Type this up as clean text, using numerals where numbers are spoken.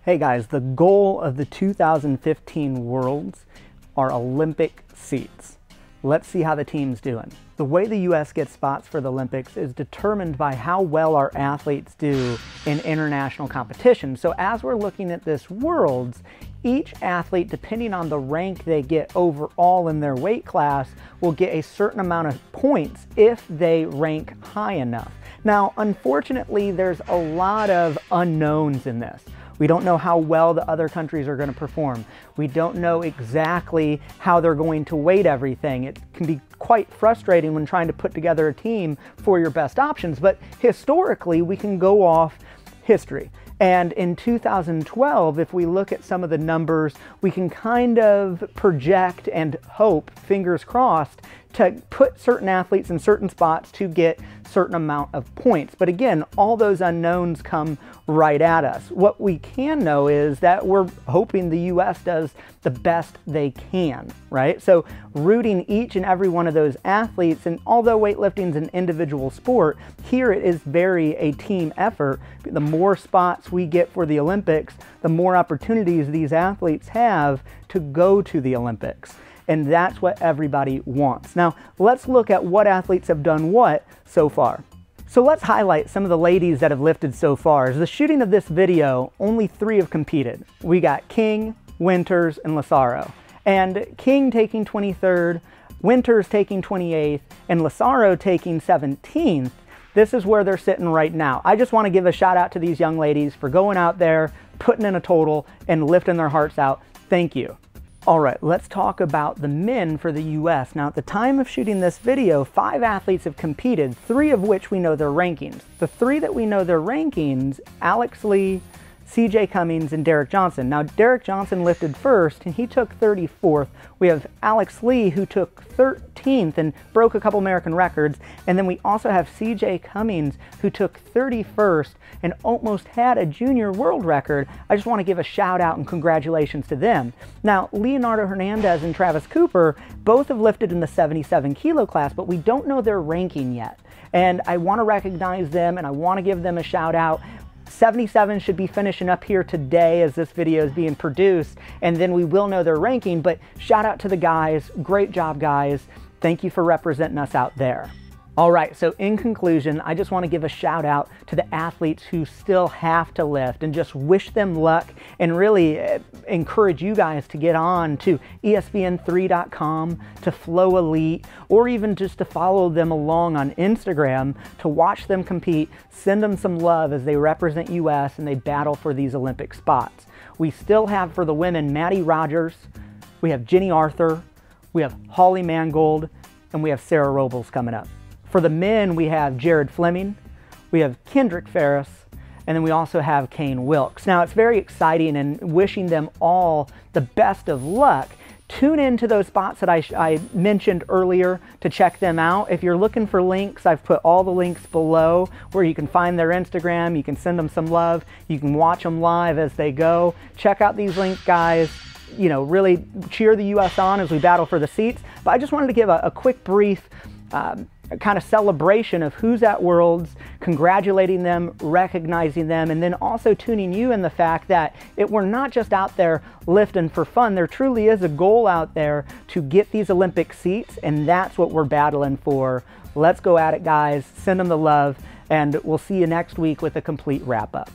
Hey guys, the goal of the 2015 Worlds are Olympic seats. Let's see how the team's doing. The way the U.S. gets spots for the Olympics is determined by how well our athletes do in international competition. So as we're looking at this Worlds, each athlete, depending on the rank they get overall in their weight class, will get a certain amount of points if they rank high enough. Now, unfortunately, there's a lot of unknowns in this. We don't know how well the other countries are going to perform. We don't know exactly how they're going to weight everything. It can be quite frustrating when trying to put together a team for your best options, but historically we can go off history. And in 2012, if we look at some of the numbers, we can kind of project and hope, fingers crossed, to put certain athletes in certain spots to get certain amount of points. But again, all those unknowns come right at us. What we can know is that we're hoping the US does the best they can, right? So rooting each and every one of those athletes, and although weightlifting is an individual sport, here it is very a team effort. The more spots we get for the Olympics, the more opportunities these athletes have to go to the Olympics. And that's what everybody wants. Now, let's look at what athletes have done what so far. So let's highlight some of the ladies that have lifted so far. As the shooting of this video, only 3 have competed. We got King, Winters, and Lazzaro. And King taking 23rd, Winters taking 28th, and Lazzaro taking 17th. This is where they're sitting right now. I just want to give a shout out to these young ladies for going out there, putting in a total, and lifting their hearts out. Thank you. All right, let's talk about the men for the US. Now, at the time of shooting this video, 5 athletes have competed, 3 of which we know their rankings. The 3 that we know their rankings, Alex Lee, CJ Cummings, and Derek Johnson. Now, Derek Johnson lifted first, and he took 34th. We have Alex Lee, who took 13th and broke a couple American records. And then we also have CJ Cummings, who took 31st and almost had a junior world record. I just want to give a shout out and congratulations to them. Now, Leonardo Hernandez and Travis Cooper both have lifted in the 77 kilo class, but we don't know their ranking yet. And I want to recognize them, and I want to give them a shout out. 77 should be finishing up here today as this video is being produced, and then we will know their ranking, but shout out to the guys. Great job, guys. Thank you for representing us out there. All right, so in conclusion, I just want to give a shout out to the athletes who still have to lift and just wish them luck, and really encourage you guys to get on to ESPN3.com, to Flow Elite, or even just to follow them along on Instagram to watch them compete. Send them some love as they represent US and they battle for these Olympic spots. We still have for the women Maddie Rogers, we have Jenny Arthur, we have Holly Mangold, and we have Sarah Robles coming up. For the men, we have Jared Fleming, we have Kendrick Ferris, and then we also have Kane Wilkes. Now, it's very exciting and wishing them all the best of luck. Tune into those spots that I mentioned earlier to check them out. If you're looking for links, I've put all the links below where you can find their Instagram, you can send them some love, you can watch them live as they go. Check out these links, guys. You know, really cheer the US on as we battle for the seats. But I just wanted to give a quick brief kind of celebration of who's at Worlds, congratulating them, recognizing them, and then also tuning you in the fact that we're not just out there lifting for fun. There truly is a goal out there to get these Olympic seats, and that's what we're battling for. Let's go at it, guys. Send them the love, and we'll see you next week with a complete wrap-up.